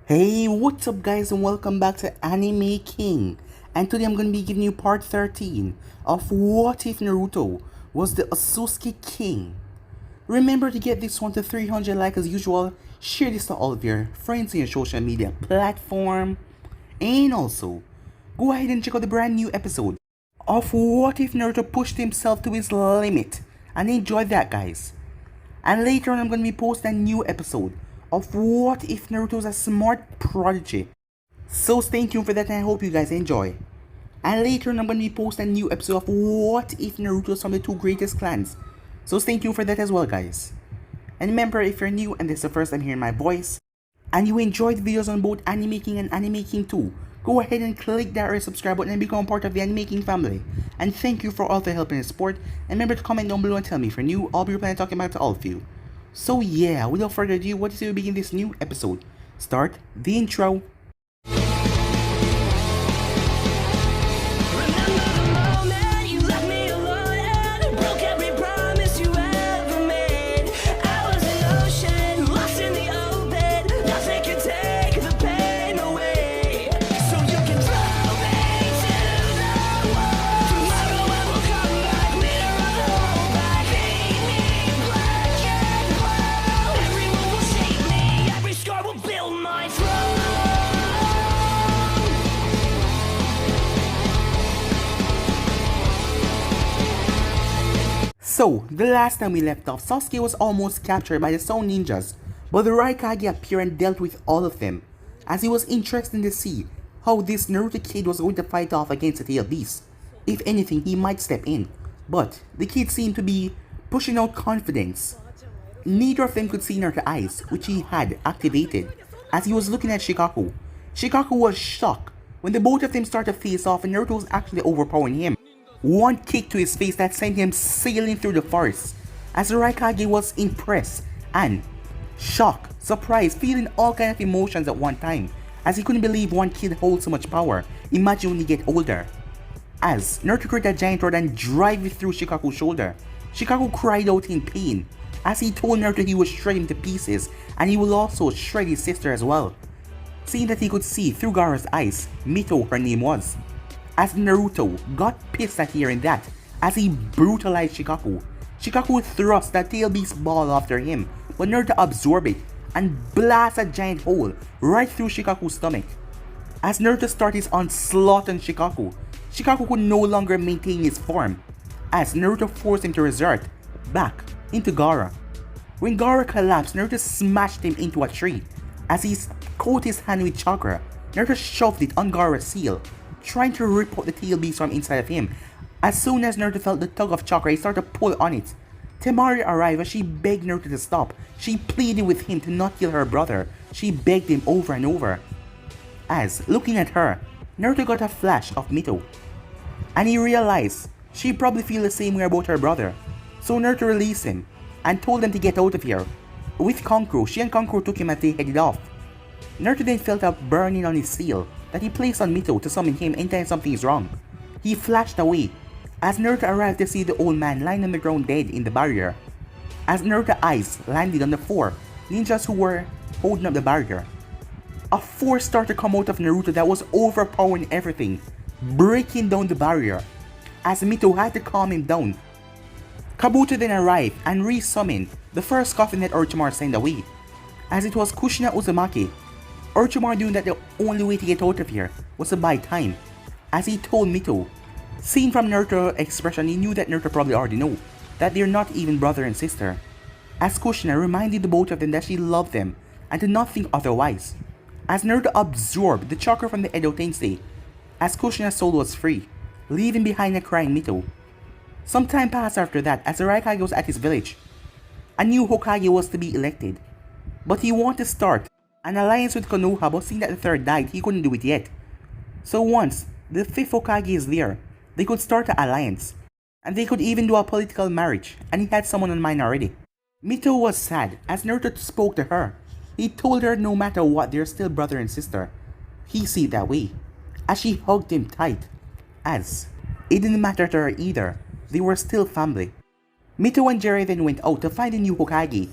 Hey, what's up guys and welcome back to Anime King. And today I'm going to be giving you part 13 of What If Naruto was the Otsutsuki King. Remember to get this one to 300 likes as usual, share this to all of your friends on your social media platform, and also go ahead and check out the brand new episode of What If Naruto pushed himself to his limit, and enjoy that guys. And later on I'm going to be posting a new episode of What If Naruto was a smart prodigy. So stay tuned for that and I hope you guys enjoy. And later on I'm going to be posting a new episode of What If Naruto was from the two greatest clans. So stay tuned for that as well guys. And remember, if you're new and this is the first time hearing my voice, and you enjoyed videos on both Anime King and Anime King 2, go ahead and click that red subscribe button and become part of the Anime King family. And thank you for all the help and support. And remember to comment down below and tell me if you're new, I'll be replying talking about to all of you. So yeah, without further ado, what is it we begin this new episode? Start the intro. So, the last time we left off, Sasuke was almost captured by the Stone Ninjas, but the Raikage appeared and dealt with all of them, as he was interested to see how this Naruto kid was going to fight off against the Tail Beast. If anything, he might step in, but the kid seemed to be pushing out confidence. Neither of them could see Naruto's eyes, which he had activated, as he was looking at Shikaku. Shikaku was shocked when the both of them started to face off and Naruto was actually overpowering him. One kick to his face that sent him sailing through the forest, as the Raikage was impressed and shocked, surprised, feeling all kinds of emotions at one time, as he couldn't believe one kid holds so much power. Imagine when he get older. As Naruto created a giant rod and drive it through Shikaku's shoulder, Shikaku cried out in pain, as he told Naruto he would shred him to pieces and he will also shred his sister as well. Seeing that he could see through Gaara's eyes, Mito her name was, as Naruto got pissed at hearing that, as he brutalized Shikaku. Shikaku thrust that tail beast ball after him, but Naruto absorbed it and blast a giant hole right through Shikaku's stomach. As Naruto started his onslaught on Shikaku, Shikaku could no longer maintain his form, as Naruto forced him to resort back into Gaara. When Gaara collapsed, Naruto smashed him into a tree. As he coated his hand with chakra, Naruto shoved it on Gaara's seal, trying to rip out the tail beast from inside of him. As soon as Naruto felt the tug of chakra, he started to pull on it. Temari arrived as she begged Naruto to stop. She pleaded with him to not kill her brother. She begged him over and over. As, looking at her, Naruto got a flash of Mito, and he realized she probably feels the same way about her brother. So Naruto released him and told him to get out of here. With Kankuro, she and Kankuro took him as they headed off. Naruto then felt a burning on his seal that he placed on Mito to summon him anytime something is wrong. He flashed away as Naruto arrived to see the old man lying on the ground dead in the barrier. As Naruto's eyes landed on the four ninjas who were holding up the barrier, a force started to come out of Naruto that was overpowering everything, breaking down the barrier. As Mito had to calm him down, Kabuto then arrived and re-summoned the first coffin that Orochimaru sent away, as it was Kushina Uzumaki. Orochimaru knew that the only way to get out of here was to buy time, as he told Mito. Seen from Naruto's expression, he knew that Naruto probably already knew that they're not even brother and sister, as Kushina reminded the both of them that she loved them and did not think otherwise. As Naruto absorbed the chakra from the Edo Tensei, as Kushina's soul was free, leaving behind a crying Mito. Some time passed after that as the Raikage was at his village. A new Hokage was to be elected, but he wanted to start an alliance with Konoha, but seeing that the third died, he couldn't do it yet. So once the fifth Hokage is there, they could start an alliance, and they could even do a political marriage, and he had someone in mind already. Mito was sad as Naruto spoke to her. He told her no matter what, they're still brother and sister. He see it that way, as she hugged him tight, as it didn't matter to her either, they were still family. Mito and Jiraiya then went out to find a new Hokage,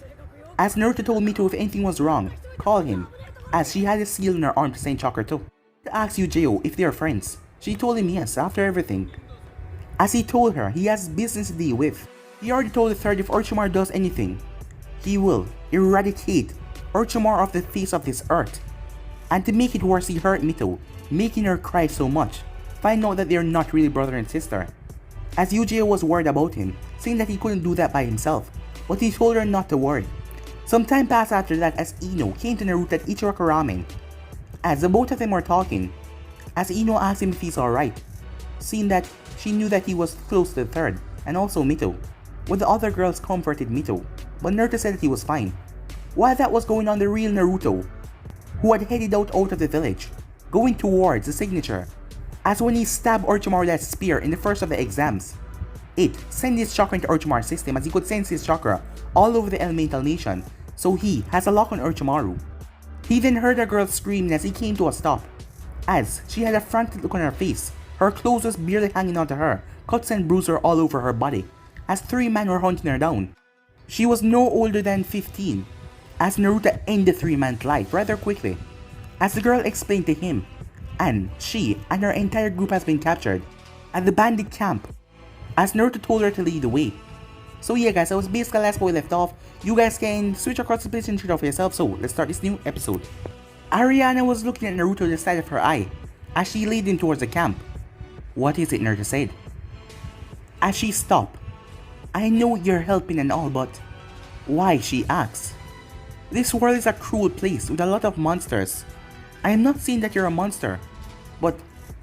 as Naruto told Mito if anything was wrong, call him. as she had a seal in her arm to send chakra to. He asked Yujiro if they are friends. She told him yes after everything. As he told her he has business to deal with. He already told the third if Orochimaru does anything, he will eradicate Orochimaru off the face of this earth. And to make it worse, he hurt Mito, making her cry so much, find out that they are not really brother and sister. As Yujiro was worried about him, saying that he couldn't do that by himself, but he told her not to worry. Some time passed after that as Ino came to Naruto at Ichiraku Ramen. As the both of them were talking, as Ino asked him if he's alright, seeing that she knew that he was close to the third, and also Mito. But the other girls comforted Mito, but Naruto said that he was fine. While that was going on, the real Naruto, who had headed out of the village, going towards the signature, as when he stabbed Orochimaru with that spear in the first of the exams, it sent his chakra into Orochimaru's system as he could sense his chakra all over the elemental nation, so he has a lock on Orochimaru. He then heard a girl screaming as he came to a stop, as she had a frantic look on her face, her clothes was barely hanging onto her, cuts and bruises all over her body, as 3 men were hunting her down. She was no older than 15, as Naruto ended 3 man's life rather quickly, as the girl explained to him, and she and her entire group has been captured at the bandit camp, as Naruto told her to lead the way. So yeah guys, that was basically the last where we left off. You guys can switch across the place and check it out for yourself, so let's start this new episode. Ariana was looking at Naruto the side of her eye, as she led him towards the camp. What is it, Naruto said. As she stopped, I know you're helping and all, but why, she asked. This world is a cruel place with a lot of monsters. I am not saying that you're a monster, but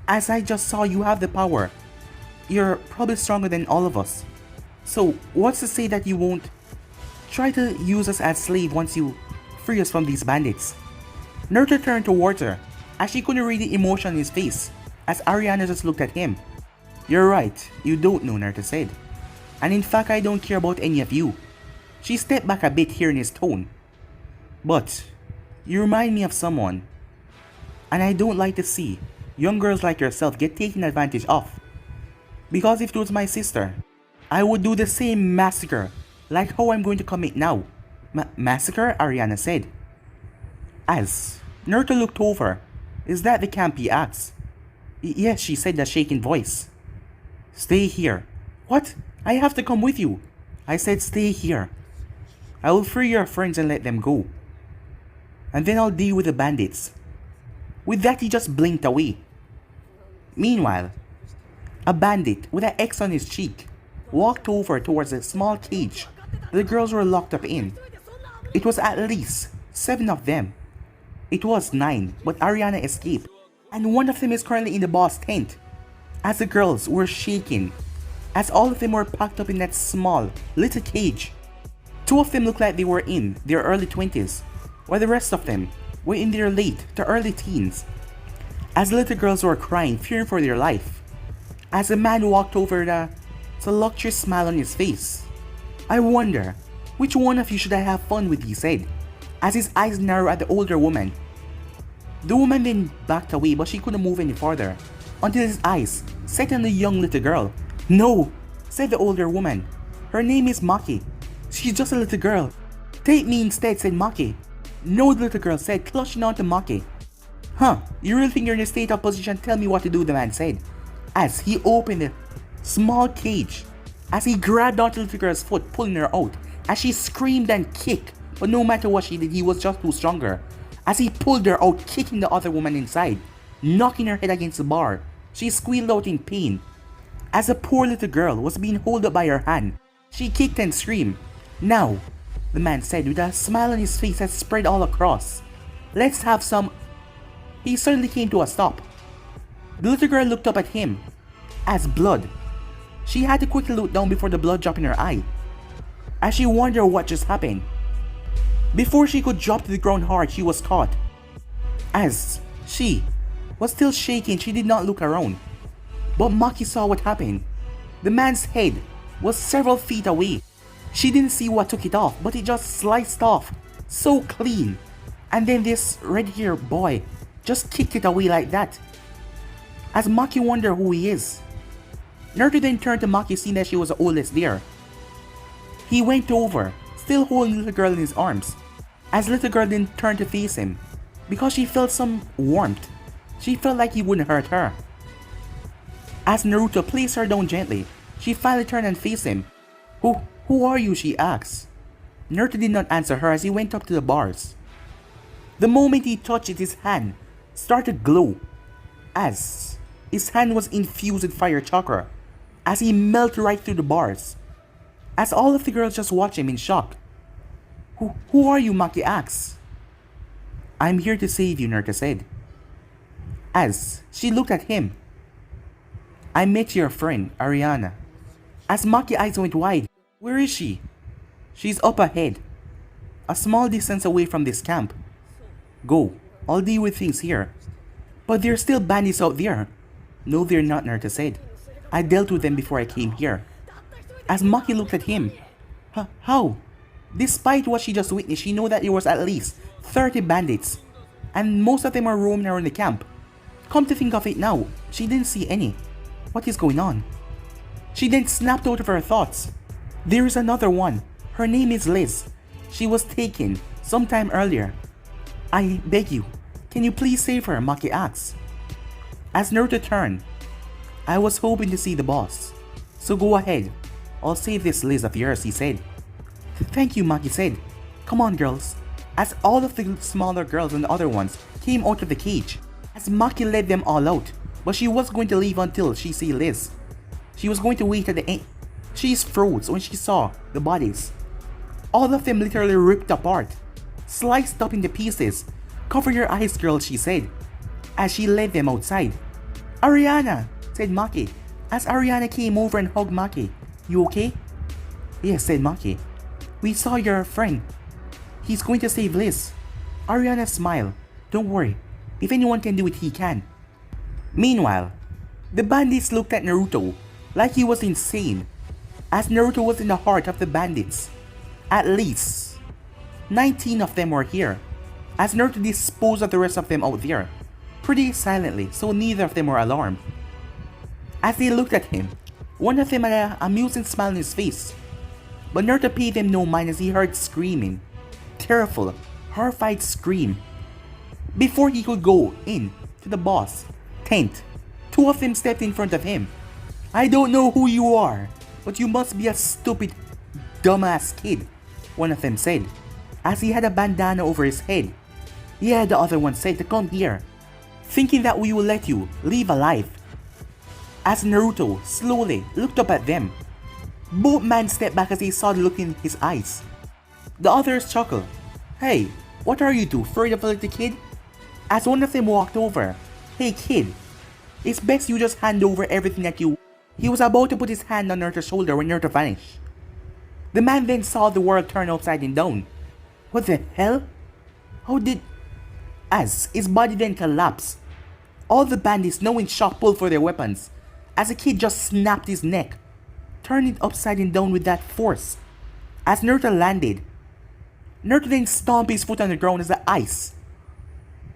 as I just saw you have the power, you're probably stronger than all of us. So what's to say that you won't try to use us as slave once you free us from these bandits? Naruto turned towards her, as she couldn't read the emotion in his face, as Ariana just looked at him. You're right, you don't know, Naruto said. And in fact, I don't care about any of you. She stepped back a bit hearing his tone. But you remind me of someone, and I don't like to see young girls like yourself get taken advantage of. Because if it was my sister, I would do the same massacre like how I'm going to commit now. Massacre? Ariana said. As Naruto looked over, is that the camp, he asked. Yes, she said, a shaking voice. Stay here. What? I have to come with you. I said stay here. I will free your friends and let them go. And then I'll deal with the bandits. With that, he just blinked away. Meanwhile, a bandit with an X on his cheek walked over towards a small cage the girls were locked up in. It was at least 7 of them. It was 9, but Ariana escaped, and one of them is currently in the boss tent. As the girls were shaking, as all of them were packed up in that small, little cage. 2 of them looked like they were in their early 20s, while the rest of them were in their late to early teens. As the little girls were crying, fearing for their life, as a man walked over the luxurious smile on his face. I wonder, which one of you should I have fun with, he said, as his eyes narrowed at the older woman. The woman then backed away, but she couldn't move any farther, until his eyes set on the young little girl. No, said the older woman. Her name is Maki. She's just a little girl. Take me instead, said Maki. No, the little girl said, clutching on to Maki. Huh, you really think you're in a state of position? Tell me what to do, the man said, as he opened the small cage, as he grabbed onto the little girl's foot, pulling her out, as she screamed and kicked, but no matter what she did, he was just too stronger, as he pulled her out, kicking the other woman inside, knocking her head against the bar. She squealed out in pain, as the poor little girl was being held up by her hand. She kicked and screamed. Now, the man said with a smile on his face that spread all across, let's have some. He suddenly came to a stop. The little girl looked up at him, as blood. She had to quickly look down before the blood dropped in her eye, as she wondered what just happened. Before she could drop to the ground hard, she was caught. As she was still shaking, she did not look around. But Maki saw what happened. The man's head was several feet away. She didn't see what took it off, but it just sliced off so clean. And then this red-haired boy just kicked it away like that, as Maki wondered who he is. Naruto then turned to Maki, seeing that she was the oldest there. He went over, still holding the little girl in his arms, as the little girl then turned to face him. because she felt some warmth. She felt like he wouldn't hurt her. As Naruto placed her down gently, she finally turned and faced him. Who are you? She asked. Naruto did not answer her as he went up to the bars. The moment he touched it, his hand started to glow, as his hand was infused with fire chakra, as he melted right through the bars. As all of the girls just watched him in shock. Who are you? Maki asked. I'm here to save you, Naruto said. As she looked at him. I met your friend, Ariana. As Maki's eyes went wide. Where is she? She's up ahead, a small distance away from this camp. Go, I'll deal with things here. But there's still bandits out there. No, they're not, Naruto said. I dealt with them before I came here. As Maki looked at him. How? Despite what she just witnessed, she knew that there was at least 30 bandits, and most of them are roaming around the camp. Come to think of it now, she didn't see any. What is going on? She then snapped out of her thoughts. There is another one. Her name is Liz. She was taken sometime earlier. I beg you, can you please save her? Maki asked. As Naruto turned, I was hoping to see the boss. So go ahead. I'll save this Liz of yours, he said. Thank you, Maki said. Come on, girls. As all of the smaller girls and the other ones came out of the cage, as Maki led them all out, but she was going to leave until she see Liz. She was going to wait at the end. She froze when she saw the bodies. All of them literally ripped apart, sliced up into pieces. Cover your eyes, girl, she said, as she led them outside. Ariana, said Maki, as Ariana came over and hugged Maki. You okay? Yes, said Maki. We saw your friend. He's going to save Liz. Ariana smiled. Don't worry. If anyone can do it, he can. Meanwhile, the bandits looked at Naruto like he was insane, as Naruto was in the heart of the bandits. At least 19 of them were here, as Naruto disposed of the rest of them out there, pretty silently, so neither of them were alarmed. As they looked at him, one of them had an amusing smile on his face, but Naruto paid them no mind as he heard screaming. Tearful, horrified scream. Before he could go in to the boss tent, two of them stepped in front of him. I don't know who you are, but you must be a stupid, dumbass kid, one of them said, as he had a bandana over his head. Yeah, the other one said, to come here, thinking that we will let you leave alive. As Naruto slowly looked up at them, both men stepped back as they saw the look in his eyes. The others chuckled. Hey, what are you two, afraid of a little kid? As one of them walked over. Hey kid, it's best you just hand over everything that you... He was about to put his hand on Naruto's shoulder when Naruto vanished. The man then saw the world turn upside down. What the hell? How did... As his body then collapsed, all the bandits, now in shock, pulled for their weapons, as the kid just snapped his neck, turning it upside down with that force. As Naruto landed, Naruto then stomped his foot on the ground as the ice.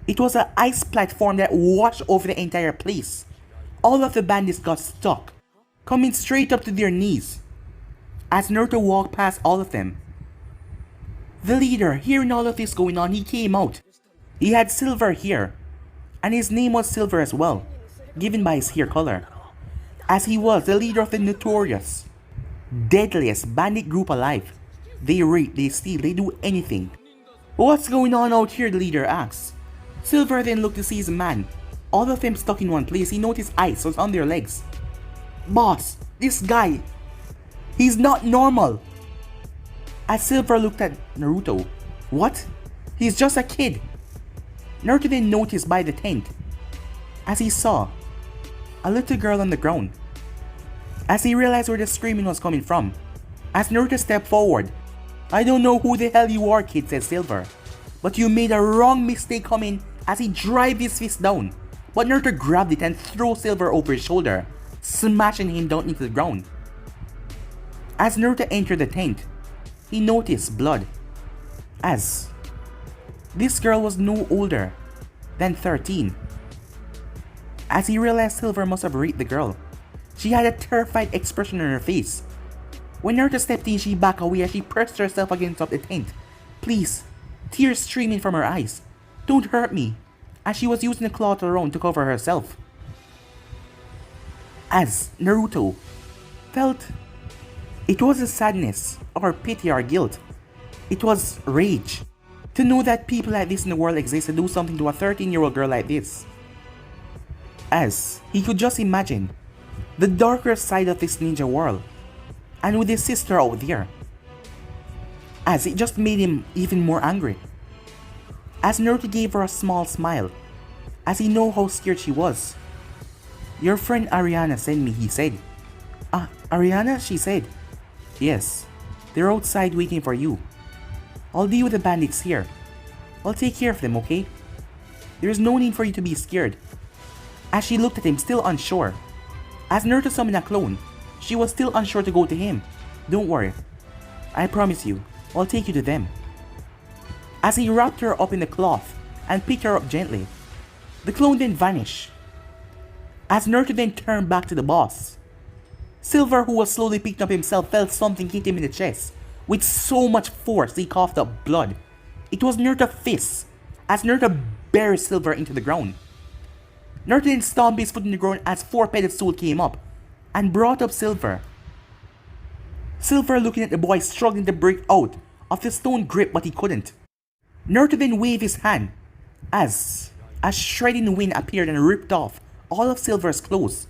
It was an ice platform that washed over the entire place. All of the bandits got stuck, coming straight up to their knees. As Naruto walked past all of them, the leader, hearing all of this going on, he came out. He had silver hair, and his name was Silver as well, given by his hair color, as he was the leader of the notorious, deadliest bandit group alive. They rape, they steal, they do anything. What's going on out here? The leader asked. Silver then looked to see his man. All of them stuck in one place. He noticed ice was on their legs. Boss, this guy, he's not normal. As Silver looked at Naruto. What? He's just a kid. Naruto then noticed by the tent, as he saw a little girl on the ground. As he realized where the screaming was coming from, as Naruto stepped forward. I don't know who the hell you are, kid, said Silver, but you made a wrong mistake coming, as he drove his fist down. But Naruto grabbed it and threw Silver over his shoulder, smashing him down into the ground. As Naruto entered the tent, he noticed blood, as this girl was no older than 13. As he realized Silver must have raped the girl, she had a terrified expression on her face. When Naruto stepped in, she backed away as she pressed herself against the tent. Please, tears streaming from her eyes. Don't hurt me, as she was using the cloth around to cover herself. As Naruto felt, it wasn't sadness or pity or guilt. It was rage. To know that people like this in the world exist to do something to a 13-year-old girl like this. As he could just imagine the darker side of this ninja world, and with his sister out there. As it just made him even more angry. As Naruto gave her a small smile, as he knew how scared she was. Your friend Ariana sent me, he said. Ariana? She said. Yes, they're outside waiting for you. I'll deal with the bandits here. I'll take care of them, okay? There's no need for you to be scared. As she looked at him, still unsure. As Naruto summoned a clone, she was still unsure to go to him. Don't worry. I promise you, I'll take you to them. As he wrapped her up in the cloth and picked her up gently, the clone then vanished. As Naruto then turned back to the boss, Silver, who was slowly picking up himself, felt something hit him in the chest. With so much force, he coughed up blood. It was Naruto's fist, as Naruto buried Silver into the ground. Naruto then stomped his foot in the ground as four-pedded stool came up and brought up Silver. Silver looking at the boy struggling to break out of the stone grip, but he couldn't. Naruto then waved his hand as a shredding wind appeared and ripped off all of Silver's clothes.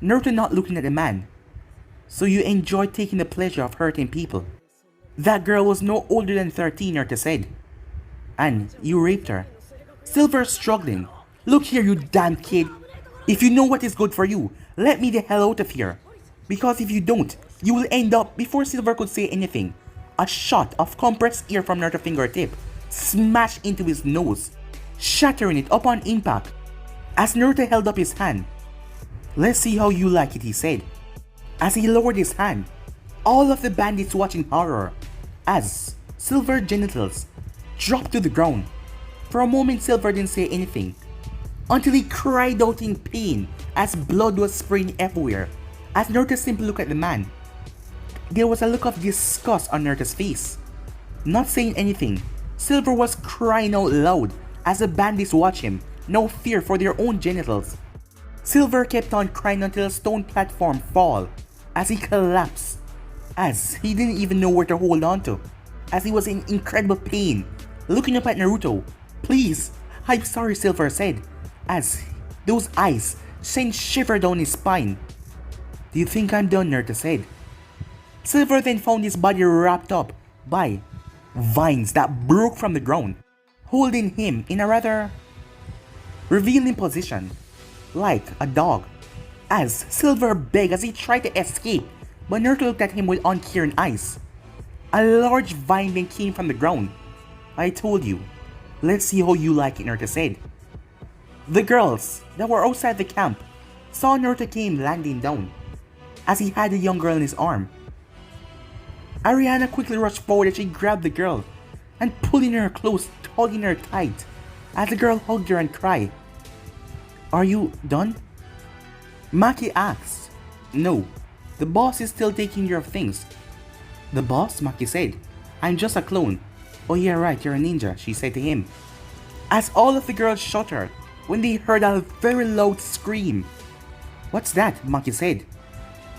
Naruto not looking at the man. So you enjoyed taking the pleasure of hurting people. That girl was no older than 13, Naruto said. And you raped her. Silver struggling. Look here, you damn kid. If you know what is good for you, let me the hell out of here. Because if you don't, you will end up, before Silver could say anything, a shot of compressed air from Naruto's fingertip smashed into his nose, shattering it upon impact. As Naruto held up his hand. Let's see how you like it, he said. As he lowered his hand, all of the bandits watching horror as Silver's genitals dropped to the ground. For a moment, Silver didn't say anything until he cried out in pain as blood was spraying everywhere. As Naruto simply looked at the man, there was a look of disgust on Naruto's face. Not saying anything, Silver was crying out loud as the bandits watched him, no fear for their own genitals. Silver kept on crying until a stone platform fell as he collapsed, as he didn't even know where to hold on to, as he was in incredible pain, looking up at Naruto. Please, I'm sorry, Silver said, as those eyes sent shiver down his spine. Do you think I'm done, Naruto said. Silver then found his body wrapped up by vines that broke from the ground, holding him in a rather revealing position, like a dog. As Silver begged as he tried to escape, but Naruto looked at him with uncaring eyes. A large vine then came from the ground. I told you, let's see how you like it, Naruto said. The girls that were outside the camp saw Naruto came landing down, as he had a young girl in his arm. Ariana quickly rushed forward as she grabbed the girl and pulling her close, tugging her tight, as the girl hugged her and cried. Are you done? Maki asked. No, the boss is still taking care of things. The boss? Maki said. I'm just a clone. Oh yeah, right, you're a ninja, she said to him. As all of the girls shuddered when they heard a very loud scream. What's that? Maki said.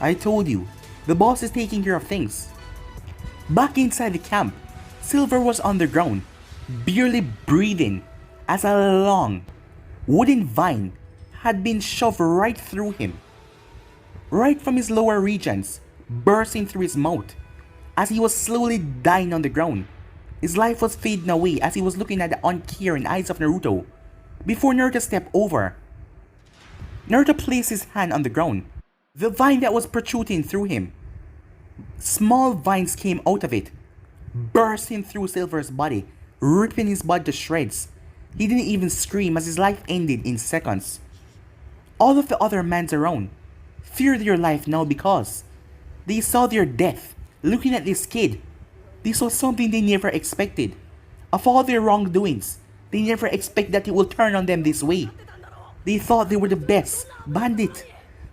I told you, the boss is taking care of things. Back inside the camp, Silver was on the ground, barely breathing, as a long wooden vine had been shoved right through him, right from his lower regions, bursting through his mouth, as he was slowly dying on the ground. His life was fading away as he was looking at the uncaring eyes of Naruto, before Naruto stepped over. Naruto placed his hand on the ground, the vine that was protruding through him. Small vines came out of it, bursting through Silver's body, ripping his body to shreds. He didn't even scream as his life ended in seconds. All of the other men around feared their life now because they saw their death. Looking at this kid, they saw something they never expected. Of all their wrongdoings, they never expected that it will turn on them this way. They thought they were the best bandit,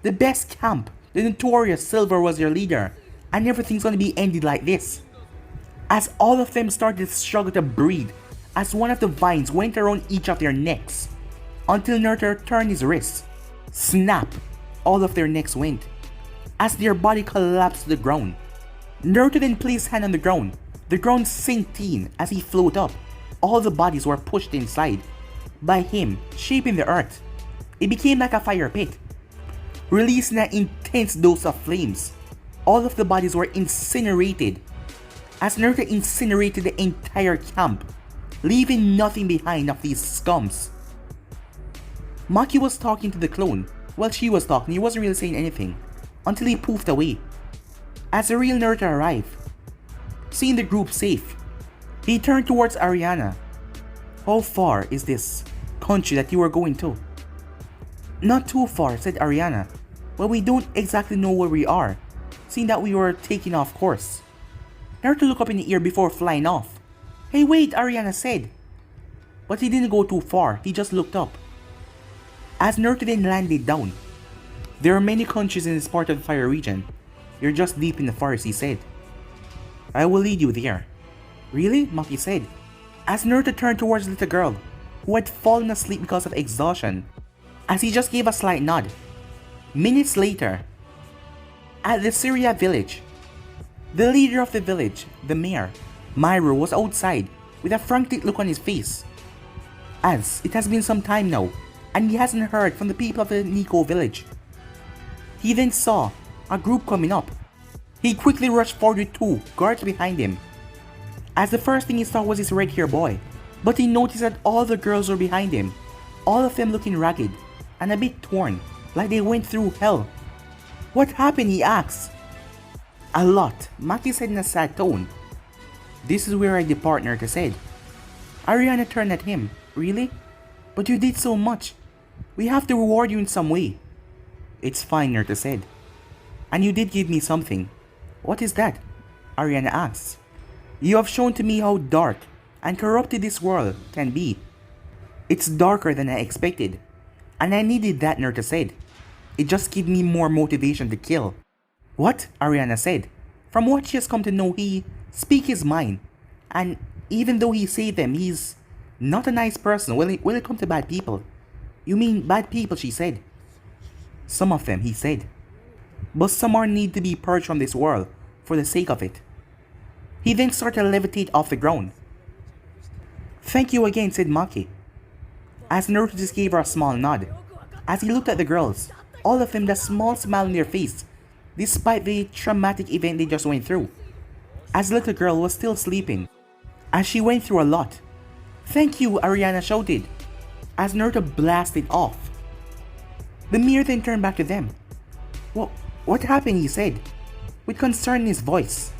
the best camp, the notorious Silver was their leader, and everything's gonna be ended like this. As all of them started to struggle to breathe, as one of the vines went around each of their necks until Naruto turned his wrist. Snap! All of their necks went as their body collapsed to the ground. Naruto then placed his hand on the ground. The ground sank in as he floated up. All the bodies were pushed inside by him, shaping the earth. It became like a fire pit, releasing an intense dose of flames. All of the bodies were incinerated as Naruto incinerated the entire camp, leaving nothing behind of these scums. Maki was talking to the clone. While she was talking, he wasn't really saying anything until he poofed away. As the real Naruto arrived, seeing the group safe, he turned towards Ariana. How far is this country that you are going to? Not too far, said Ariana. Well, we don't exactly know where we are, seeing that we were taking off course. Naruto looked up in the air before flying off. Hey wait, Ariana said. But he didn't go too far, he just looked up. As Naruto then landed down. There are many countries in this part of the fire region. You're just deep in the forest, he said. I will lead you there. Really? Maki said. As Naruto turned towards the little girl, who had fallen asleep because of exhaustion, as he just gave a slight nod. Minutes later, at the Syria village, the leader of the village, the mayor, Myro, was outside with a frantic look on his face, as it has been some time now and he hasn't heard from the people of the Nico village. He then saw a group coming up. He quickly rushed forward with 2 guards behind him, as the first thing he saw was his red-haired boy, but he noticed that all the girls were behind him, all of them looking ragged and a bit torn, like they went through hell. What happened? He asked. A lot, Maki said in a sad tone. This is where I depart, Naruto said. Ariana turned at him. Really? But you did so much. We have to reward you in some way. It's fine, Naruto said. And you did give me something. What is that? Ariana asked. You have shown to me how dark and corrupted this world can be. It's darker than I expected. And I needed that, Naruto said. It just gave me more motivation to kill. What? Ariana said. From what she has come to know, he speaks his mind. And even though he saved them, he's not a nice person when it comes to bad people. You mean bad people, she said. Some of them, he said. But some more need to be purged from this world for the sake of it. He then started to levitate off the ground. Thank you again, said Maki, as Naruto just gave her a small nod. As he looked at the girls, all of them with a small smile on their face, despite the traumatic event they just went through, as the little girl was still sleeping, as she went through a lot. Thank you, Ariana shouted, as Naruto blasted off. The mirror then turned back to them. What happened? He said, with concern in his voice.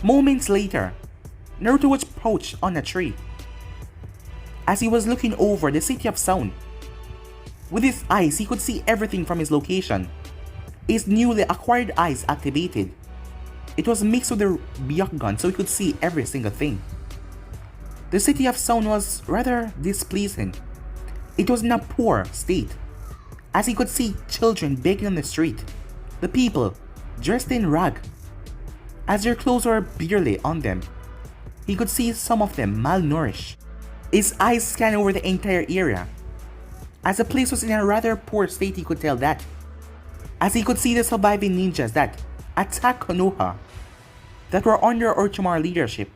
Moments later, Naruto was perched on a tree, as he was looking over the city of sound. With his eyes, he could see everything from his location. His newly acquired eyes activated. It was mixed with the Byakugan, so he could see every single thing. The city of sound was rather displeasing. It was in a poor state, as he could see children begging on the street, the people dressed in rag, as their clothes were barely on them. He could see some of them malnourished. His eyes scanned over the entire area. As the place was in a rather poor state, he could tell that, as he could see the surviving ninjas that attacked Konoha, that were under Orochimaru's leadership.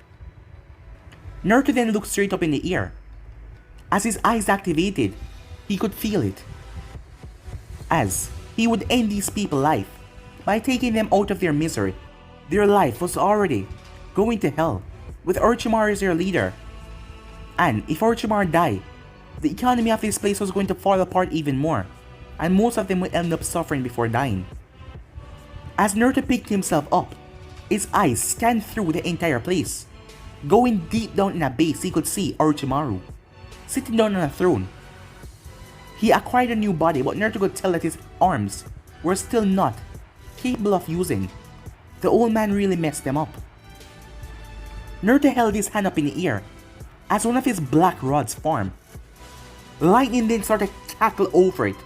Naruto then looked straight up in the air. As his eyes activated, he could feel it, as he would end these people's life by taking them out of their misery. Their life was already going to hell, with Orochimaru as their leader. And if Orochimaru died, the economy of this place was going to fall apart even more, and most of them would end up suffering before dying. As Naruto picked himself up, his eyes scanned through the entire place. Going deep down in a base, he could see Orochimaru sitting down on a throne. He acquired a new body, but Naruto could tell that his arms were still not capable of using. The old man really messed them up. Naruto held his hand up in the air as one of his black rods formed. Lightning then started to cackle over it.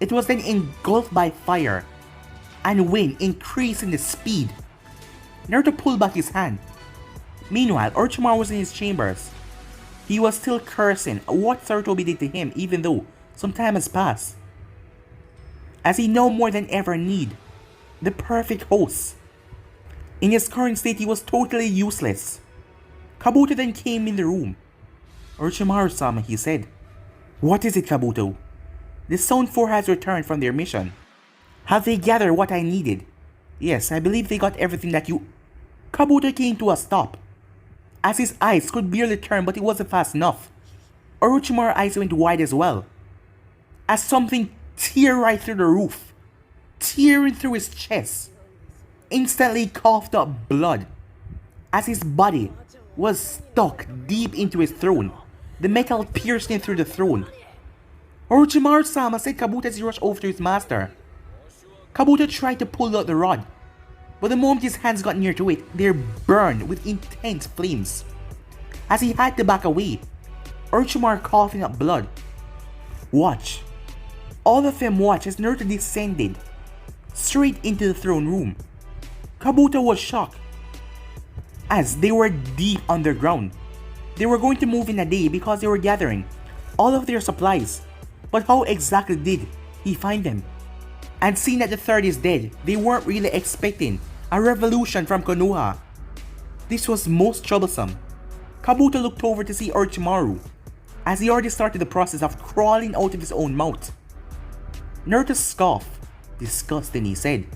It was then engulfed by fire, and wind increasing the speed. Naruto pulled back his hand, Meanwhile, Orochimaru was in his chambers. He was still cursing what Sarutobi did to him even though some time has passed. As he now more than ever need the perfect host. In his current state, he was totally useless. Kabuto then came in the room. Orochimaru-sama, he said. What is it, Kabuto? The Sound 4 has returned from their mission. Have they gathered what I needed? Yes, I believe they got everything that you... Kabuto came to a stop. As his eyes could barely turn, but it wasn't fast enough. Orochimaru's eyes went wide as well. As something tear right through the roof. Tearing through his chest. Instantly he coughed up blood. As his body was stuck deep into his throne. The metal piercing through the throne. Orochimaru-sama, said Kabuto as he rushed over to his master. Kabuto tried to pull out the rod. But the moment his hands got near to it, they burned with intense flames. As he had to back away, Orochimaru coughing up blood. Watch. All of them watched as Naruto descended straight into the throne room. Kabuto was shocked. As they were deep underground. They were going to move in a day because they were gathering all of their supplies. But how exactly did he find them? And seeing that the third is dead, they weren't really expecting a revolution from Konoha. This was most troublesome. Kabuto looked over to see Orochimaru, as he already started the process of crawling out of his own mouth. Naruto scoffed. Disgusting, he said.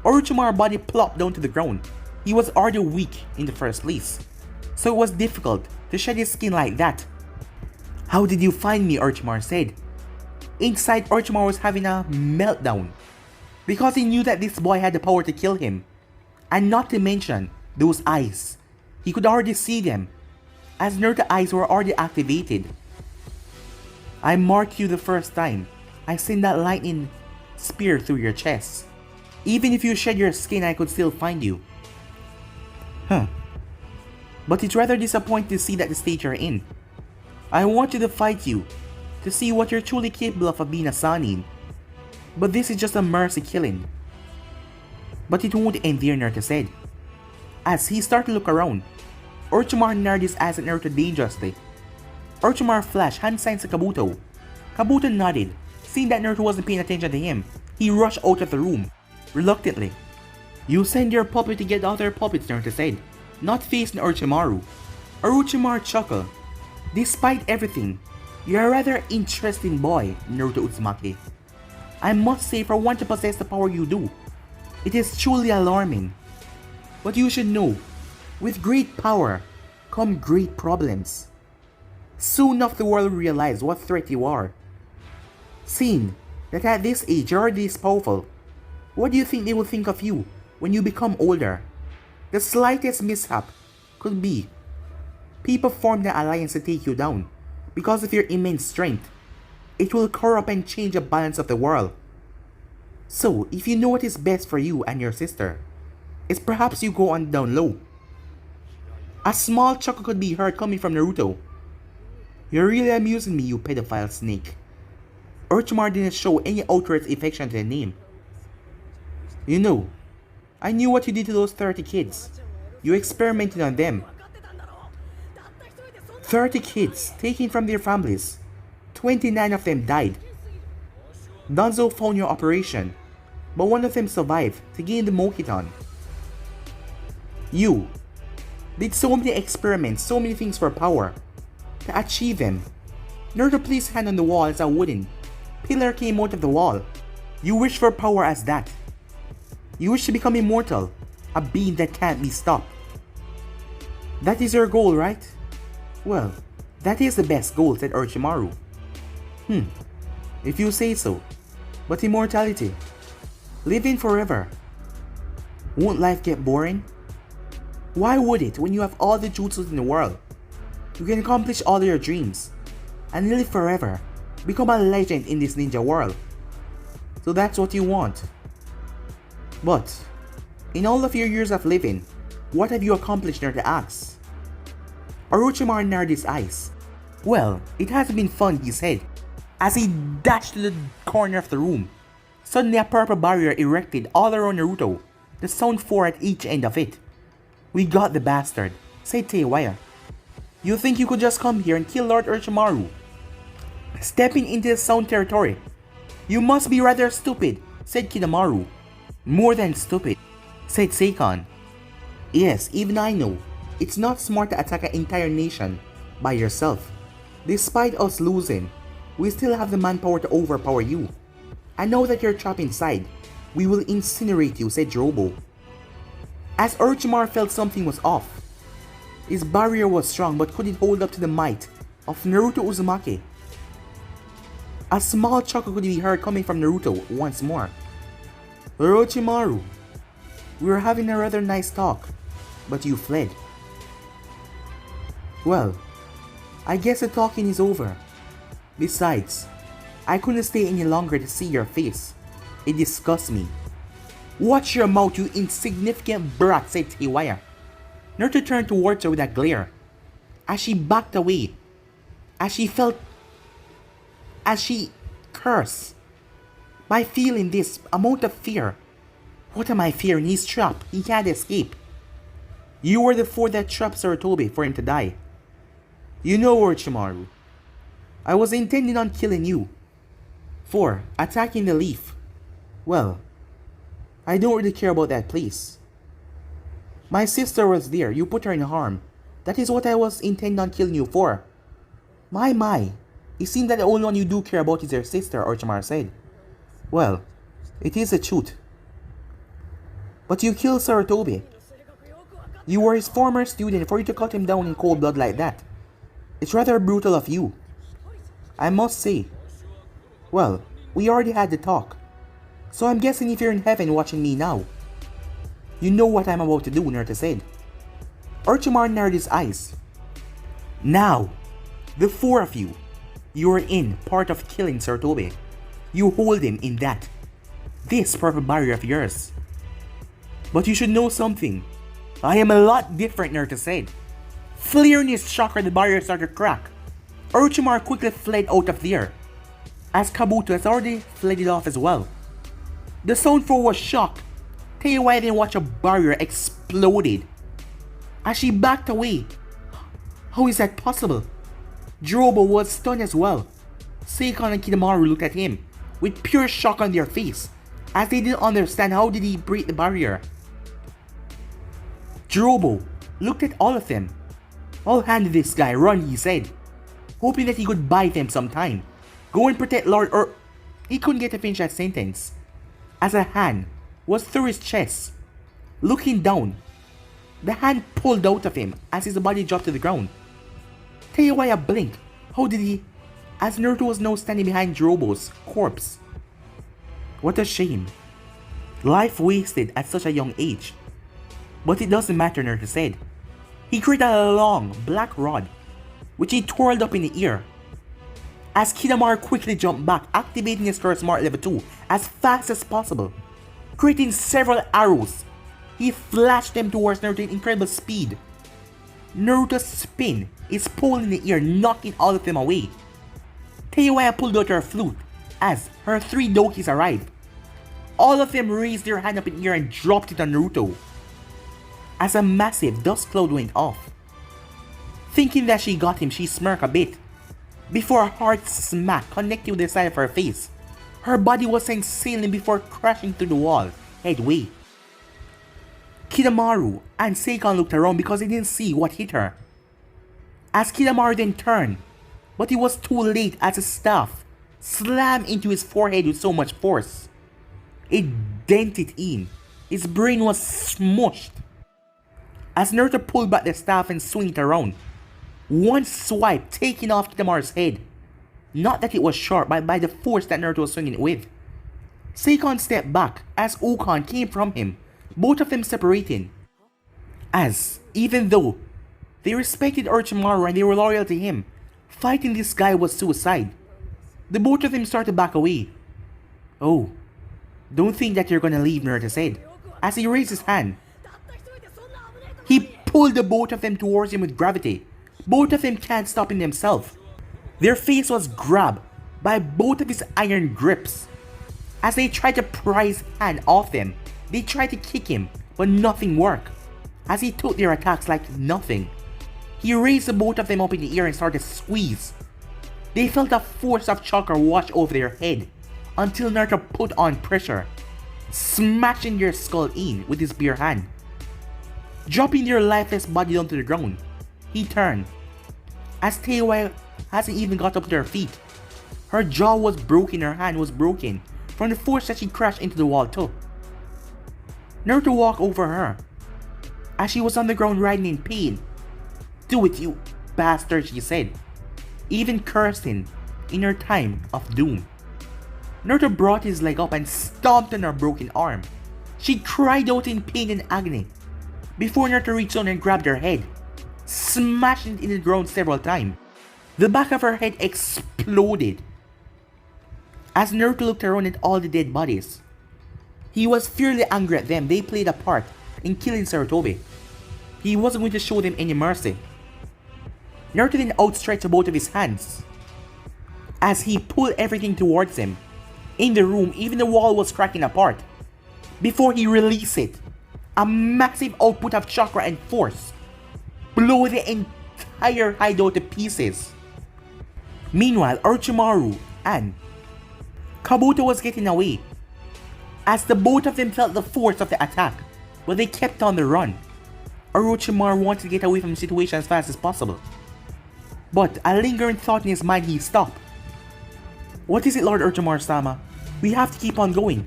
Orochimaru's body plopped down to the ground. He was already weak in the first place, so it was difficult to shed his skin like that. How did you find me? Orochimaru said. Inside, Orochimaru was having a meltdown because he knew that this boy had the power to kill him. And not to mention those eyes. He could already see them, as Naruto's eyes were already activated. I marked you the first time. I sent that lightning spear through your chest. Even if you shed your skin, I could still find you. But it's rather disappointing to see that the state you're in. I wanted to fight you, to see what you're truly capable of being a Sannin. But this is just a mercy killing. But it won't end there, Naruto said. As he started to look around, Orochimaru narrowed his eyes at Naruto dangerously. Orochimaru flashed hand signs to Kabuto. Kabuto nodded. Seeing that Naruto wasn't paying attention to him, he rushed out of the room, reluctantly. You send your puppet to get other puppets, Naruto said, not facing Orochimaru. Orochimaru chuckled. Despite everything, you're a rather interesting boy, Naruto Uzumaki. I must say, for one to possess the power you do, it is truly alarming. But you should know, with great power come great problems. Soon enough the world will realize what threat you are. Seeing that at this age you're already this powerful, what do you think they will think of you when you become older? The slightest mishap could be people form the alliance to take you down because of your immense strength. It will corrupt and change the balance of the world. So, if you know what is best for you and your sister, it's perhaps you go on down low. A small chuckle could be heard coming from Naruto. You're really amusing me, you pedophile snake. Orochimaru didn't show any outright affection to the name. You know, I knew what you did to those 30 kids. You experimented on them. 30 kids taken from their families. 29 of them died. Danzo found your operation, but one of them survived to gain the Mokiton. You did so many experiments, so many things for power, to achieve them. Naruto placed his hand on the wall as a wooden pillar came out of the wall. You wish for power as that. You wish to become immortal, a being that can't be stopped. That is your goal, right? Well, that is the best goal, said Orochimaru. If you say so. But immortality, living forever, won't life get boring? Why would it when you have all the jutsus in the world? You can accomplish all your dreams and live forever, become a legend in this ninja world. So that's what you want. But, in all of your years of living, what have you accomplished, Naruto asked? Orochimaru narrowed his eyes. Well, it hasn't been fun, he said, as he dashed to the corner of the room. Suddenly a purple barrier erected all around Naruto, the Sound 4 at each end of it. We got the bastard. said Teiwaya. You think you could just come here and kill Lord Orochimaru, stepping into the sound territory? You must be rather stupid, said Kidomaru. More than stupid, said Seikon. Yes, even I know. It's not smart to attack an entire nation by yourself. Despite us losing, we still have the manpower to overpower you. I know that you're trapped inside. We will incinerate you, said Jirobo. As Orochimaru felt something was off. His barrier was strong but couldn't hold up to the might of Naruto Uzumaki. A small chuckle could be heard coming from Naruto once more. Orochimaru, we were having a rather nice talk, but you fled. Well, I guess the talking is over. Besides, I couldn't stay any longer to see your face. It disgusts me. Watch your mouth, you insignificant brat, said Teiwaya. Naruto turned towards her with a glare. As she backed away, as she cursed. By feeling this amount of fear. What am I fearing? He's trapped. He can't escape. You were the four that trapped Sarutobi for him to die. You know, Orochimaru, I was intending on killing you. For attacking the leaf. Well, I don't really care about that place. My sister was there. You put her in harm. That is what I was intending on killing you for. My. It seems that the only one you do care about is your sister, Orochimaru said. Well, it is the truth. But you killed Sarutobi. You were his former student. For you to cut him down in cold blood like that, it's rather brutal of you, I must say. Well, we already had the talk. So I'm guessing if you're in heaven watching me now, you know what I'm about to do, Naruto said. Orochimaru narrowed his eyes. Now, the four of you, are in part of killing Sarutobi. You hold him in this purple barrier of yours. But you should know something. I am a lot different, Naruto said. Flaring his chakra, the barrier started to crack. Orochimaru quickly fled out of there, as Kabuto has already fled it off as well. The Sound 4 was shocked. Teiwaya then watched a barrier exploded. As she backed away. How is that possible? Jirobo was stunned as well. Seikon and Kidomaru looked at him with pure shock on their face, as they didn't understand how did he break the barrier. Jirobo looked at all of them. I'll hand this guy, run, he said, hoping that he could buy them some time. Go and protect Lord He couldn't get to finish that sentence, as a hand was through his chest. Looking down, the hand pulled out of him as his body dropped to the ground. Teiwaya blinked. How did he? As Naruto was now standing behind Jirobo's corpse. What a shame. Life wasted at such a young age. But it doesn't matter, Naruto said. He created a long black rod, which he twirled up in the air. As Kidomaru quickly jumped back, activating his Sword Smart Level 2 as fast as possible. Creating several arrows, he flashed them towards Naruto at incredible speed. Naruto's spin is pulled in the air, knocking all of them away. Teiwaya pulled out her flute as her three Dokis arrived. All of them raised their hand up in the air and dropped it on Naruto. As a massive dust cloud went off. Thinking that she got him, she smirked a bit, before a hard smack connected with the side of her face. Her body was sent sailing before crashing to the wall, headway. Kidomaru and Seikon looked around because they didn't see what hit her. As Kidomaru then turned, but it was too late as a staff slammed into his forehead with so much force. It dented in. His brain was smushed. As Naruto pulled back the staff and swung it around, one swipe taking off Kidomaru's head. Not that it was sharp, but by the force that Naruto was swinging it with. Seikon stepped back as Ukon came from him, both of them separating. As, even though they respected Orochimaru and they were loyal to him, fighting this guy was suicide. The both of them started to back away. Oh, don't think that you're gonna leave, Naruto said, as he raised his hand. He pulled the both of them towards him with gravity. Both of them can't stop in themselves. Their face was grabbed by both of his iron grips. As they tried to pry his hand off them, they tried to kick him, but nothing worked. as he took their attacks like nothing. He raised the both of them up in the air and started to squeeze. They felt a force of chakra wash over their head until Naruto put on pressure, smashing their skull in with his bare hand. Dropping their lifeless body onto the ground, he turned. As Teiwai hasn't even got up to her feet. Her jaw was broken, her hand was broken from the force that she crashed into the wall too. Naruto walked over her as she was on the ground writhing in pain. "Do it, you bastard," she said, even cursing in her time of doom. Naruto brought his leg up and stomped on her broken arm. She cried out in pain and agony before Naruto reached down and grabbed her head, smashing it in the ground several times. The back of her head exploded as Naruto looked around at all the dead bodies. He was fiercely angry at them. They played a part in killing Sarutobi. He wasn't going to show them any mercy. Naruto then outstretched both of his hands as he pulled everything towards him. In the room, even the wall was cracking apart. Before he released it, a massive output of chakra and force blew the entire hideout to pieces. Meanwhile, Orochimaru and Kabuto was getting away as the both of them felt the force of the attack, but they kept on the run. Orochimaru wanted to get away from the situation as fast as possible, but a lingering thought in his mind, he stopped. "What is it, Lord Orochimaru-sama? We have to keep on going.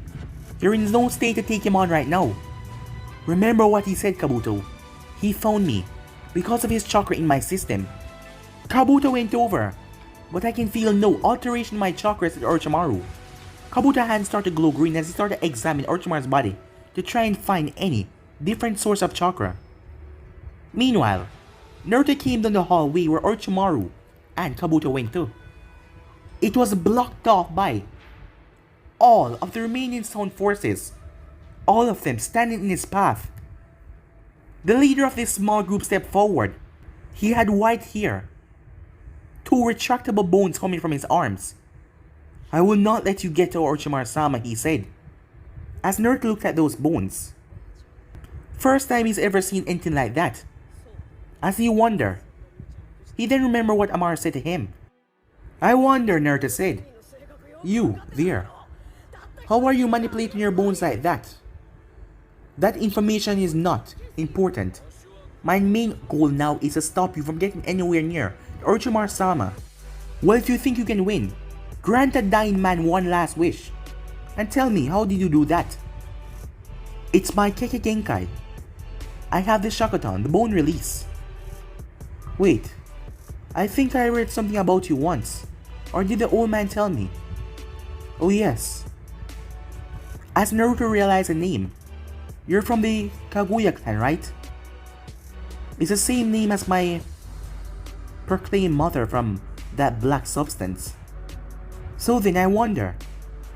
You're in no state to take him on right now." "Remember what he said, Kabuto. He found me because of his chakra in my system." Kabuto went over, "But I can feel no alteration in my chakras," said Orochimaru. Kabuto's hands started to glow green as he started to examine Orochimaru's body to try and find any different source of chakra. Meanwhile, Naruto came down the hallway where Orochimaru and Kabuto went to. It was blocked off by all of the remaining sound forces, all of them standing in his path. The leader of this small group stepped forward. He had white hair, two retractable bones coming from his arms. "I will not let you get to Orochimaru-sama," he said, as Naruto looked at those bones. First time he's ever seen anything like that. As he wondered, he then remembered what Amara said to him. "I wonder," Naruto said. "You, there. How are you manipulating your bones like that? That information is not important. My main goal now is to stop you from getting anywhere near Orochimaru-sama. Well, if you think you can win, grant a dying man one last wish. And tell me, how did you do that?" "It's my Kekkei Genkai. I have the Shakotan, the bone release." "Wait, I think I read something about you once. Or did the old man tell me?" "Oh yes." As Naruto realized the name, "You're from the Kaguya clan, right?" "It's the same name as my proclaimed mother from that black substance." "So then I wonder."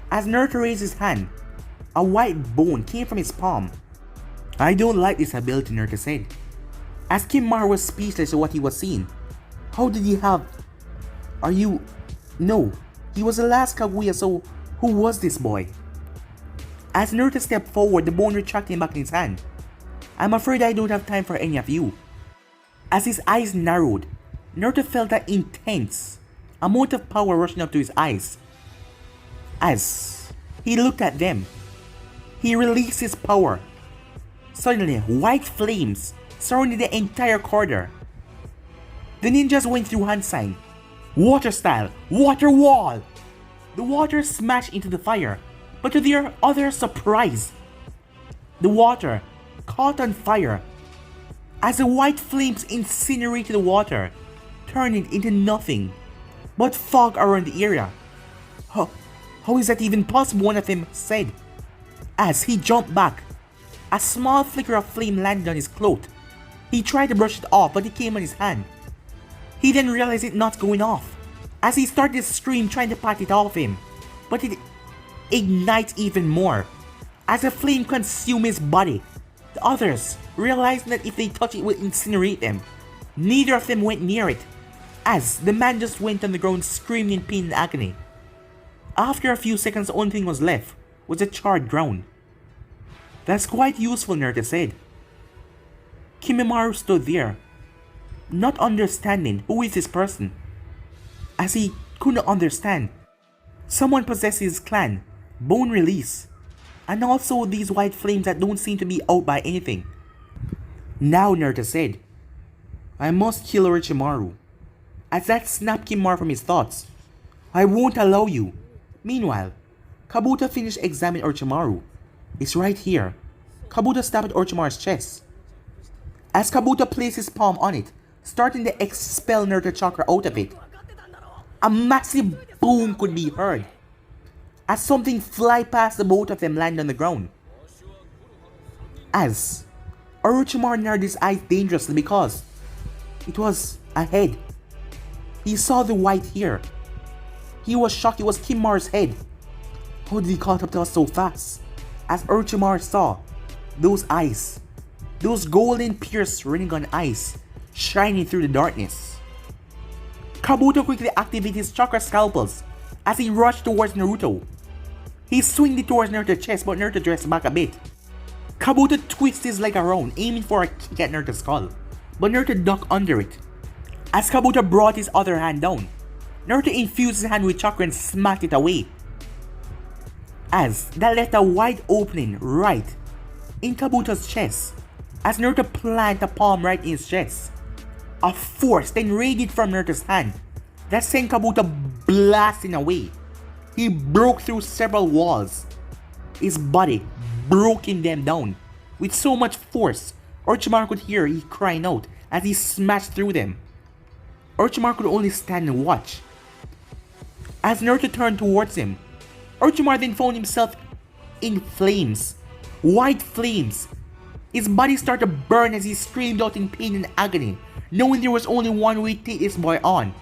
As Naruto raised his hand, a white bone came from his palm. "I don't like this ability," Naruto said, as Kimimaro was speechless at what he was seeing. "How did he have... Are you... No, he was the last Kaguya, so who was this boy?" As Naruto stepped forward, the bone retracted back in his hand. "I'm afraid I don't have time for any of you." As his eyes narrowed, Naruto felt an intense amount of power rushing up to his eyes. As he looked at them, he released his power. Suddenly, white flames surrounded the entire corridor. The ninjas went through hand sign. Water style, water wall! The water smashed into the fire, but to their utter surprise, the water caught on fire as the white flames incinerated the water, turning it into nothing but fog around the area. How is that even possible?" one of them said. As he jumped back, a small flicker of flame landed on his cloak. He tried to brush it off, but it came on his hand. He then realized it not going off, as he started to scream trying to pat it off him, but it ignites even more as the flame consumed his body. The others, realizing that if they touch it, it will incinerate them. Neither of them went near it, as the man just went on the ground screaming in pain and agony. After a few seconds, the only thing was left was the charred ground. "That's quite useful," Naruto said. Kimimaro stood there, not understanding who is this person, as he couldn't understand. Someone possesses his clan, Bone Release, and also these white flames that don't seem to be out by anything. Now, Naruto said, I must kill Orochimaru. As that snapped Kimimaro from his thoughts. I won't allow you. Meanwhile, Kabuto finished examining Orochimaru. It's right here. Kabuto stabbed at Orochimaru's chest. As Kabuto placed his palm on it, starting to expel Naruto chakra out of it, a massive boom could be heard as something fly past the both of them land on the ground. As Orochimaru narrowed his eyes dangerously because it was a head. He saw the white hair. He was shocked it was Kimimara's head. How did he caught up to us so fast? As Orochimaru saw those eyes, those golden pierced Rinnegan eyes shining through the darkness. Kabuto quickly activated his chakra scalpels as he rushed towards Naruto. He swung it towards Naruto's chest, but Naruto dressed back a bit. Kabuto twisted his leg around, aiming for a kick at Naruto's skull, but Naruto ducked under it. As Kabuto brought his other hand down, Naruto infused his hand with chakra and smacked it away. As that left a wide opening right in Kabuto's chest, as Naruto planted a palm right in his chest. A force then radiated from Naruto's hand that sent Kabuto blasting away. He broke through several walls, his body breaking them down. With so much force, Orochimaru could hear he crying out as he smashed through them. Orochimaru could only stand and watch. As Naruto turned towards him, Orochimaru then found himself in flames, white flames. His body started to burn as he screamed out in pain and agony, knowing there was only one way to take this boy on.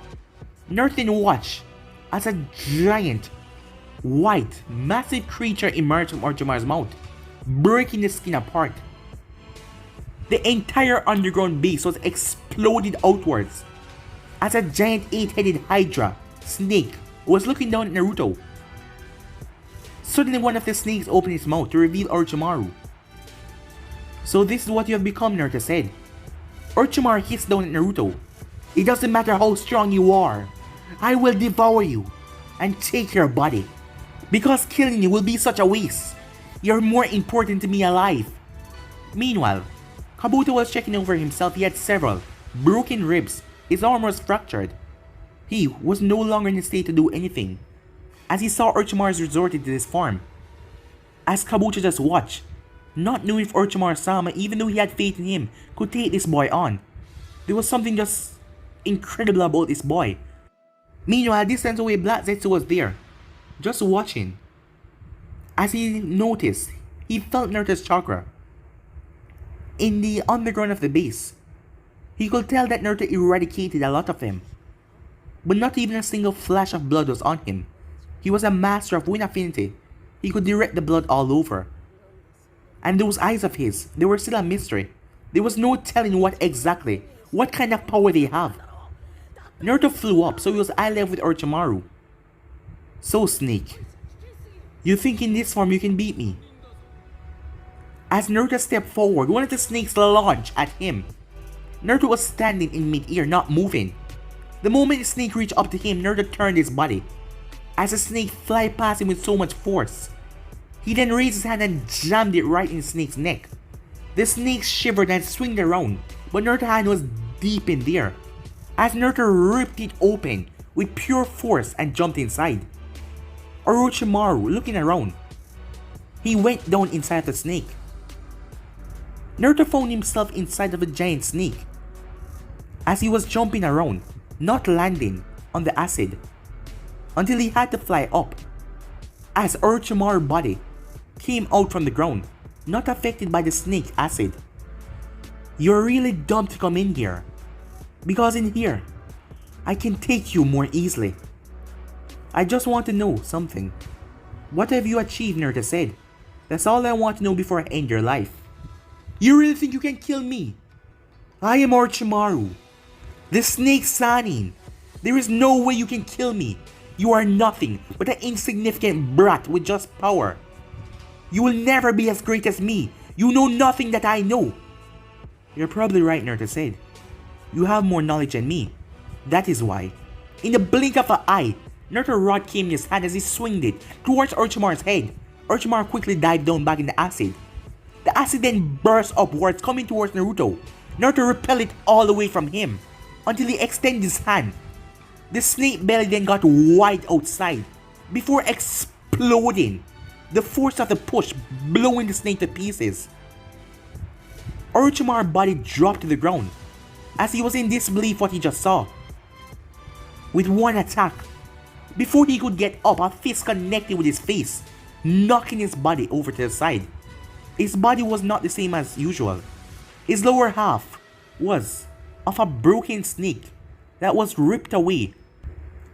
Naruto then watched as a giant, white, massive creature emerged from Orochimaru's mouth, breaking the skin apart. The entire underground base was exploded outwards as a giant 8-headed Hydra snake was looking down at Naruto. Suddenly one of the snakes opened its mouth to reveal Orochimaru. So this is what you have become, Naruto said. Orochimaru hissed down at Naruto. It doesn't matter how strong you are. I will devour you and take your body. Because killing you will be such a waste. You're more important to me alive. Meanwhile, Kabuto was checking over himself. He had several broken ribs. His arm was fractured. He was no longer in a state to do anything, as he saw Orochimaru resorted to this form. As Kabuto just watched, not knowing if Orochimaru-sama, even though he had faith in him, could take this boy on. There was something just incredible about this boy. Meanwhile, distance away, Black Zetsu was there, just watching. As he noticed, he felt Naruto's chakra in the underground of the base. He could tell that Naruto eradicated a lot of them, but not even a single flash of blood was on him. He was a master of wind affinity. He could direct the blood all over. And those eyes of his, they were still a mystery. There was no telling what kind of power they have. Naruto flew up, so he was eye level with Orochimaru. So Snake, you think in this form you can beat me? As Naruto stepped forward, one of the snakes launched at him. Naruto was standing in mid-air, not moving. The moment the snake reached up to him, Naruto turned his body, as the snake fly past him with so much force. He then raised his hand and jammed it right in the snake's neck. The snake shivered and swung around, but Naruto's hand was deep in there, as Naruto ripped it open with pure force and jumped inside. Orochimaru, looking around, he went down inside the snake. Naruto found himself inside of a giant snake, as he was jumping around, not landing on the acid, until he had to fly up, as Orochimaru's body came out from the ground, not affected by the snake acid. You're really dumb to come in here, because in here, I can take you more easily. I just want to know something. What have you achieved, Naruto said. That's all I want to know before I end your life. You really think you can kill me? I am Orochimaru, the Snake Sanin. There is no way you can kill me. You are nothing but an insignificant brat with just power. You will never be as great as me. You know nothing that I know. You're probably right, Naruto said. You have more knowledge than me. That is why. In the blink of an eye, Naruto's rod came in his hand as he swinged it towards Orochimaru's head. Orochimaru quickly dived down back in the acid. The acid then burst upwards, coming towards Naruto. Naruto repelled it all the way from him, until he extended his hand. The snake belly then got wide outside, before exploding. The force of the push blowing the snake to pieces. Orochimaru's body dropped to the ground, as he was in disbelief what he just saw. With one attack, before he could get up, a fist connected with his face, knocking his body over to the side. His body was not the same as usual. His lower half was of a broken snake that was ripped away.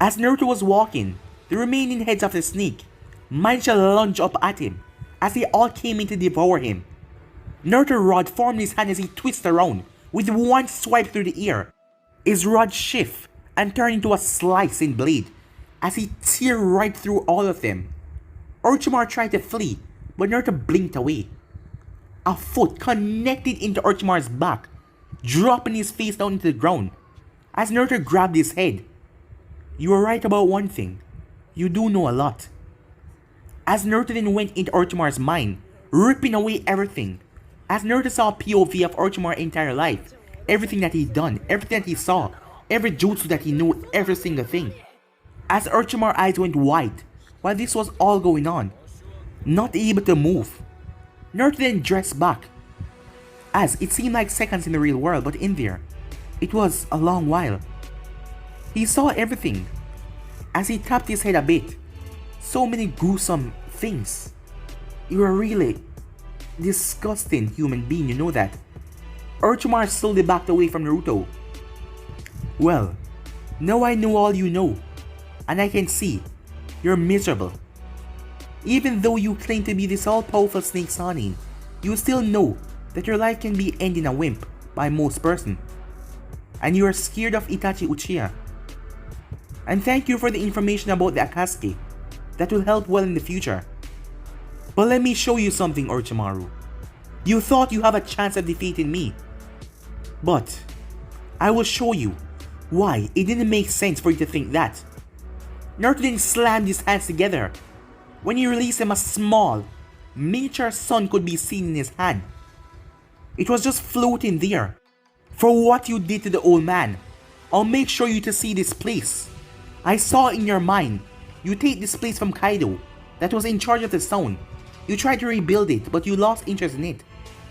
As Naruto was walking, the remaining heads of the snake managed to lunge up at him as they all came in to devour him. Naruto's rod formed in his hand as he twisted around with one swipe through the air. His rod shifted and turned into a slicing blade as he teared right through all of them. Orochimaru tried to flee, but Naruto blinked away. A foot connected into Orochimaru's back, dropping his face down into the ground as Naruto grabbed his head. You were right about one thing. You do know a lot. As Naruto then went into Orochimaru's mind, ripping away everything. As Naruto saw a POV of Orochimaru's entire life, everything that he'd done, everything that he saw, every jutsu that he knew, every single thing. As Orochimaru's eyes went wide, while this was all going on, not able to move. Naruto then dressed back, as it seemed like seconds in the real world, but in there, it was a long while. He saw everything, as he tapped his head a bit. So many gruesome things. You're a really disgusting human being, you know that. Orochimaru slowly backed away from Naruto. Well, now I know all you know, and I can see you're miserable. Even though you claim to be this all-powerful snake Sanin, you still know that your life can be ended in a wimp by most person. And you are scared of Itachi Uchiha. And thank you for the information about the Akatsuki. That will help well in the future. But let me show you something, Orochimaru. You thought you have a chance of defeating me. But I will show you why it didn't make sense for you to think that. Naruto then slammed his hands together. When he released him, a small, miniature sun could be seen in his hand. It was just floating there. For what you did to the old man, I'll make sure you to see this place. I saw in your mind, you take this place from Kaido, that was in charge of the stone. You tried to rebuild it, but you lost interest in it.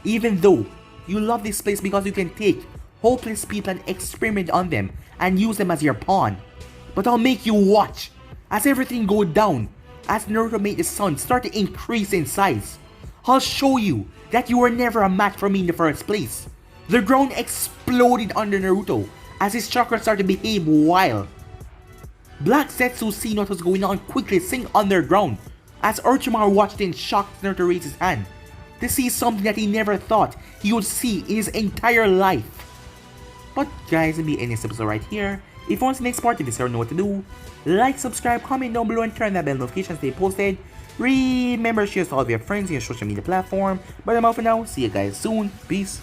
Even though you love this place because you can take hopeless people and experiment on them and use them as your pawn. But I'll make you watch as everything go down, as Naruto made the sun start to increase in size. I'll show you that you were never a match for me in the first place. The ground exploded under Naruto as his chakra started to behave wild. Black Zetsu seeing what was going on quickly sink underground as Orochimaru watched in shock as Naruto raise his hand to see something that he never thought he would see in his entire life. But guys, it'll be ending this episode right here. If you want to see the next part of this, you know what to do. Like, subscribe, comment down below, and turn that bell notification to stay posted. Remember, share to all of your friends in your social media platform. But I'm out for now. See you guys soon. Peace.